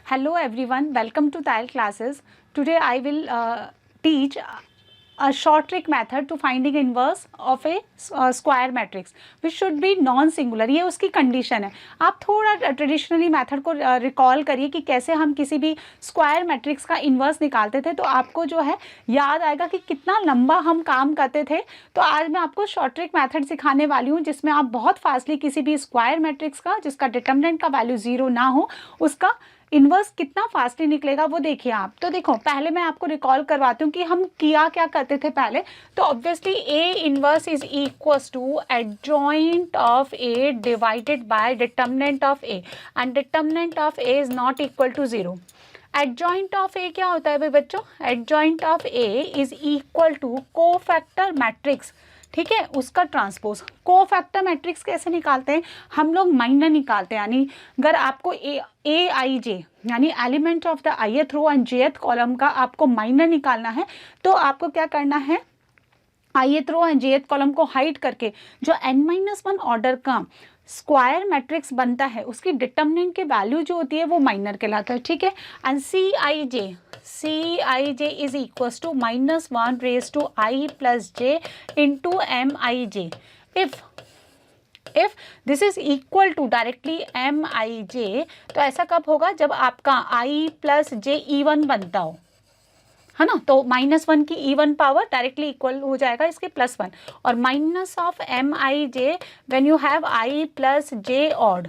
Hello everyone, welcome to TILE classes. Today I will teach a short trick method to finding inverse of a square matrix which should be non singular. ये उसकी condition है. आप थोड़ा traditionally method को recall करिए कि कैसे हम किसी भी स्क्वायर मैट्रिक्स का इन्वर्स निकालते थे, तो आपको जो है याद आएगा कि कितना लंबा हम काम करते थे. तो आज मैं आपको शॉर्ट ट्रिक मेथड सिखाने वाली हूँ जिसमें आप बहुत फास्टली किसी भी स्क्वायर मैट्रिक्स का जिसका डिटर्मिनेंट का वैल्यू 0 ना हो उसका इन्वर्स कितना फास्टली निकलेगा वो देखिए आप. तो देखो, पहले मैं आपको रिकॉल करवाती हूँ कि हम किया क्या करते थे पहले. तो obviously A inverse is equals to adjoint of A divided by determinant of A, and determinant of A is not equal to 0. Adjoint of A क्या होता है भाई बच्चों? Adjoint of A is equal to cofactor matrix. ठीक है, उसका transpose. Cofactor matrix कैसे निकालते हैं? हम लोग माइनर निकालते हैं. यानी अगर आपको ए आई जे यानी element of the ith row and jth column का आपको माइनर निकालना है, तो आपको क्या करना है, ith row and jth column को हाइड करके जो n-1 ऑर्डर का स्क्वायर मैट्रिक्स बनता है उसकी डिटर्मिनेंट की वैल्यू जो होती है वो माइनर कहलाता है. ठीक है, and c i j is equals to -1 raise to i plus j into mij. If this is equal to directly mij, तो ऐसा कब होगा? जब आपका i प्लस j even बनता हो, है ना. तो -1 की इवन पावर डायरेक्टली इक्वल हो जाएगा इसके +1, और minus of mij when you have i plus j odd.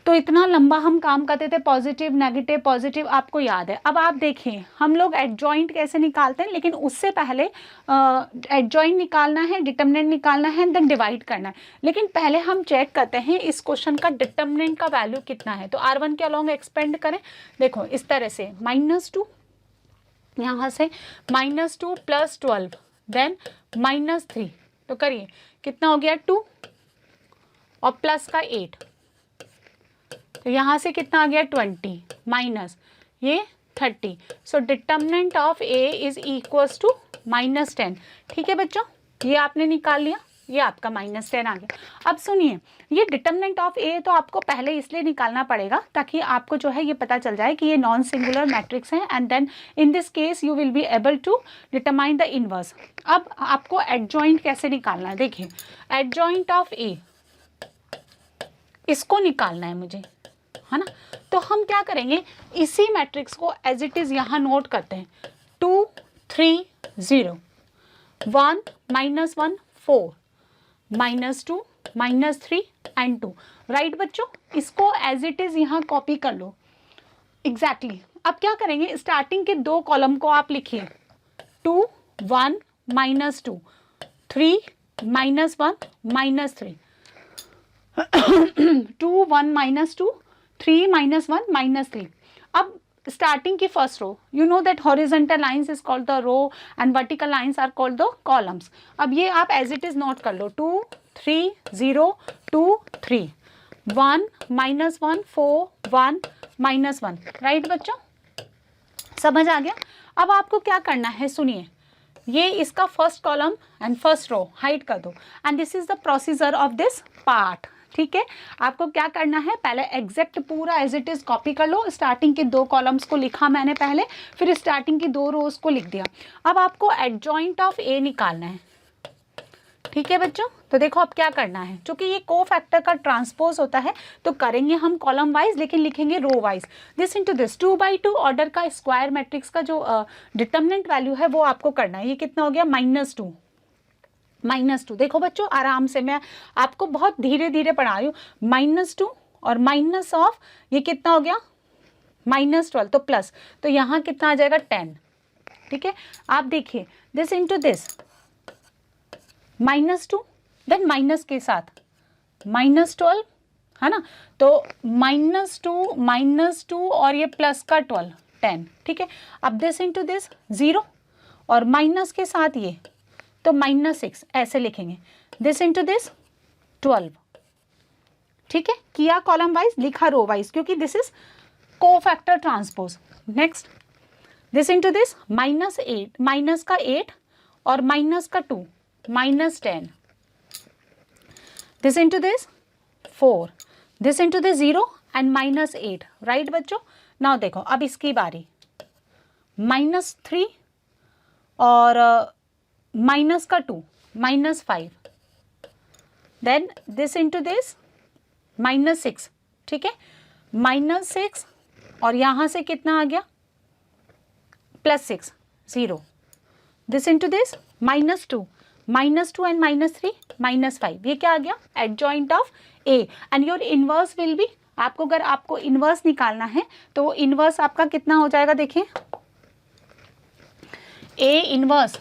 तो इतना लंबा हम काम करते थे, पॉजिटिव नेगेटिव पॉजिटिव, आपको याद है. अब आप देखिए हम लोग एडजॉइंट कैसे निकालते हैं, लेकिन उससे पहले एडजॉइंट निकालना है, डिटर्मिनेंट निकालना है, देन डिवाइड करना है. लेकिन पहले हम चेक करते हैं इस क्वेश्चन का डिटर्मिनेंट का वैल्यू कितना है. तो R1 के अलॉन्ग एक्सपेंड करें. देखो इस तरह से -2, यहाँ से -2 प्लस 12 देन -3. तो करिए कितना हो गया? 2 और प्लस का 8, तो यहाँ से कितना आ गया? 20 माइनस ये 30. So determinant of A is equals to -10. ठीक है बच्चों, ये आपने निकाल लिया, ये आपका -10 आ गया. अब सुनिए, ये डिटर्मिनेंट ऑफ ए तो आपको पहले इसलिए निकालना पड़ेगा ताकि आपको जो है ये पता चल जाए कि ये नॉन सिंगुलर मैट्रिक्स है, and then in this case you will be able to determine the inverse. अब आपको एडजॉइंट कैसे निकालना है? देखिए, एडजॉइंट ऑफ ए इसको निकालना है मुझे, है ना. तो हम क्या करेंगे, इसी मैट्रिक्स को एज इट इज यहाँ नोट करते हैं. 2 3 0 1 -1 4 -2 -3 एंड 2. राइट बच्चों, इसको एज इट इज यहाँ कॉपी कर लो. एग्जैक्टली. अब क्या करेंगे, स्टार्टिंग के दो कॉलम को आप लिखिए. 2 1 -2 3 -1 -3 2 1 -2 3 -1 -3. अब स्टार्टिंग की first row, you know that horizontal lines is called the row and vertical lines are called the columns. अब ये आप एज इट इज नोट कर लो. 2 3 0 2 3 1 -1 4 1 -1. राइट बच्चों, समझ आ गया. अब आपको क्या करना है, सुनिए, ये इसका first column and first row hide कर दो, and this is the procedure of this part. ठीक है, आपको क्या करना है, पहले एग्जैक्ट पूरा एज इट इज कॉपी कर लो. स्टार्टिंग के दो कॉलम्स को लिखा मैंने पहले, फिर स्टार्टिंग की दो रोज को लिख दिया. अब आपको एडजॉइंट ऑफ ए निकालना है. ठीक है बच्चों, तो देखो अब क्या करना है, क्योंकि ये कोफैक्टर का ट्रांसपोज होता है तो करेंगे हम कॉलम वाइज, लेकिन लिखेंगे row wise. This into this 2/2 order का स्क्वायर मैट्रिक्स का जो डिटर्मिनेंट वैल्यू है वो आपको करना है. ये कितना हो गया? -2. देखो बच्चों, आराम से, मैं आपको बहुत धीरे धीरे पढ़ा रही हूँ. -2 और माइनस ऑफ ये कितना हो गया? -12. तो प्लस, तो यहाँ कितना आ जाएगा? 10. ठीक है, आप देखिए, this into this -2 then minus के साथ -12, है ना. तो -2 और ये प्लस का 12 10. ठीक है, अब दिस इंटू दिस 0 और माइनस के साथ ये, तो -6 ऐसे लिखेंगे. This into this 12. ठीक है, किया कॉलम वाइज, लिखा रो वाइज, क्योंकि this is cofactor transpose. Next, this into this -8 minus का 8 और माइनस का 2 -10. This into this 4, this into the 0 and -8, right बच्चों। नाउ देखो अब इसकी बारी, -3 और -2, -5, देन दिस इंटू दिस -6, ठीक है, -6 और यहाँ से कितना आ गया +6, 0, दिस इंटू दिस -2 एंड -3 -5, ये क्या आ गया adjoint of A and your inverse will be, आपको अगर आपको इनवर्स निकालना है तो इनवर्स आपका कितना हो जाएगा, देखिए A inverse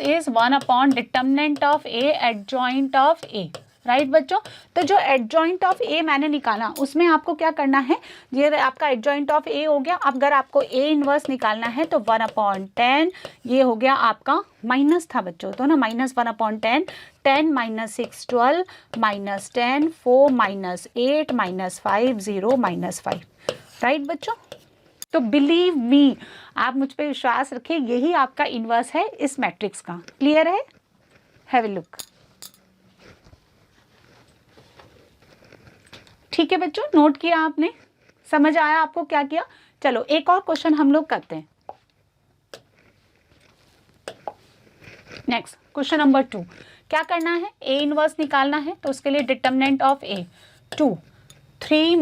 is 1 determinant of A adjoint of A, right बच्चों। तो जो एडजॉइंट ऑफ ए मैंने निकाला उसमें आपको क्या करना है, ये आपका एडजॉइंट ऑफ ए हो गया। अब अगर आपको ए इनवर्स निकालना है तो 1/10, ये हो गया आपका माइनस था बच्चों, तो ना -1/10, 10 - 6 12, -10 4 -8 -5 0 -5, राइट बच्चों। तो बिलीव मी, आप मुझ पे विश्वास रखिए, यही आपका इनवर्स है इस मैट्रिक्स का। क्लियर है? Have a look. ठीक है बच्चों, नोट किया आपने, समझ आया आपको क्या किया। चलो एक और क्वेश्चन हम लोग करते हैं। नेक्स्ट क्वेश्चन नंबर 2, क्या करना है, ए इनवर्स निकालना है तो उसके लिए डिटर्मिनेंट ऑफ ए 2, 3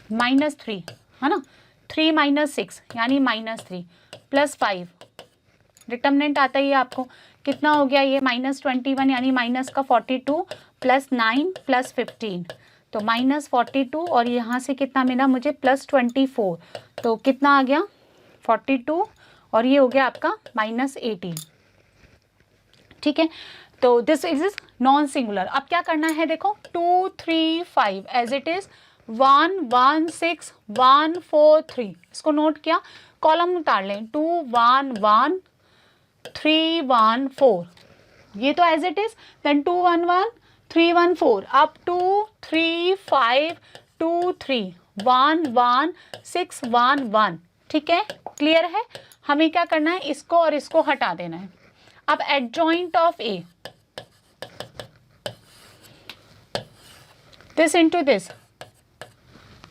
-3 है ना, 3 - 6 यानी -3 +5, डिटर्मिनेंट आता ही है आपको, कितना हो गया ये -21 यानी माइनस का 42 +9 +15, तो -42 और यहाँ से कितना मिला मुझे +24, तो कितना आ गया 42 और ये हो गया आपका -18, ठीक है। तो दिस इज नॉन सिंगुलर। अब क्या करना है, देखो 2 3 5 एज इट इज, 1 1 6 1 4 3, इसको नोट किया, कॉलम उतार लें, 2 1 1 3 1 4, ये तो एज इट इज, देन 2 1 1 3 1 4, अब 2 3 5 2 3 1 1 6 1 1, ठीक है, क्लियर है। हमें क्या करना है, इसको और इसको हटा देना है। अब adjoint of A, this into this,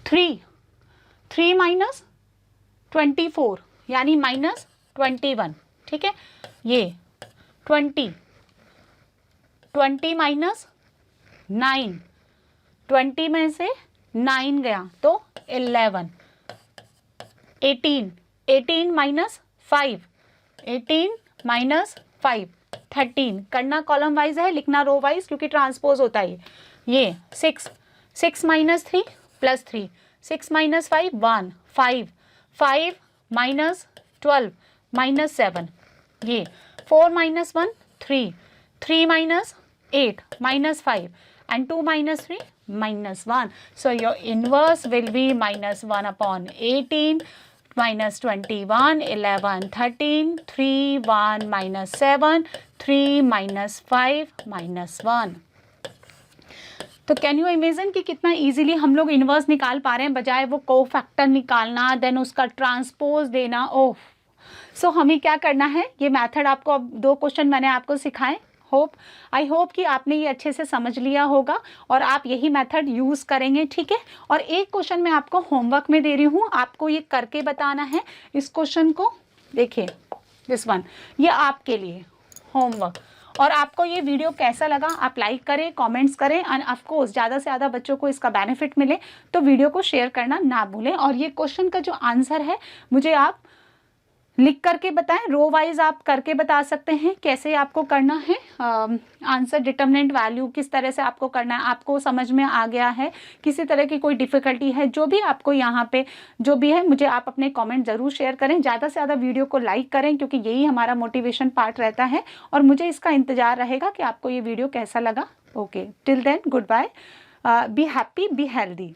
3 -24 यानी -21, ठीक है, ये 20 -9, 20 में से 9 गया तो 11, 18 -5, 18 -5 13, करना कॉलम वाइज है, लिखना रो वाइज क्योंकि ट्रांसपोज होता है ये 6 -3 +3, 6 - 5 1, 5 5 -12 -7, ये 4 - 1 3, 3 - 8 -5 and 2 - 3 -1. So your inverse will be -1/18 -21 11 13 3 1 -7 3 -5 -1. तो कैन यू इमेजिन कि कितना इजीली हम लोग इन्वर्स निकाल पा रहे हैं, बजाय वो कोफैक्टर निकालना देन उसका ट्रांसपोज देना। ओह, सो हमें क्या करना है, ये मेथड आपको, अब 2 क्वेश्चन मैंने आपको सिखाए, आई होप कि आपने ये अच्छे से समझ लिया होगा और आप यही मेथड यूज़ करेंगे, ठीक है। और एक क्वेश्चन मैं आपको होमवर्क में दे रही हूँ, आपको ये करके बताना है। इस क्वेश्चन को देखिए, दिस वन, ये आपके लिए होमवर्क। और आपको ये वीडियो कैसा लगा, आप लाइक करें, कमेंट्स करें एंड ऑफ कोर्स ज़्यादा से ज़्यादा बच्चों को इसका बेनिफिट मिले तो वीडियो को शेयर करना ना भूलें। और ये क्वेश्चन का जो आंसर है मुझे आप लिख करके बताएं, रो वाइज आप करके बता सकते हैं कैसे आपको करना है आंसर, डिटर्मिनेंट वैल्यू किस तरह से आपको करना है, आपको समझ में आ गया है, किसी तरह की कोई डिफ़िकल्टी है, जो भी आपको यहाँ पे जो भी है, मुझे आप अपने कमेंट ज़रूर शेयर करें। ज़्यादा से ज़्यादा वीडियो को लाइक करें क्योंकि यही हमारा मोटिवेशन पार्ट रहता है और मुझे इसका इंतज़ार रहेगा कि आपको ये वीडियो कैसा लगा। Okay, till then good bye, be happy, be healthy.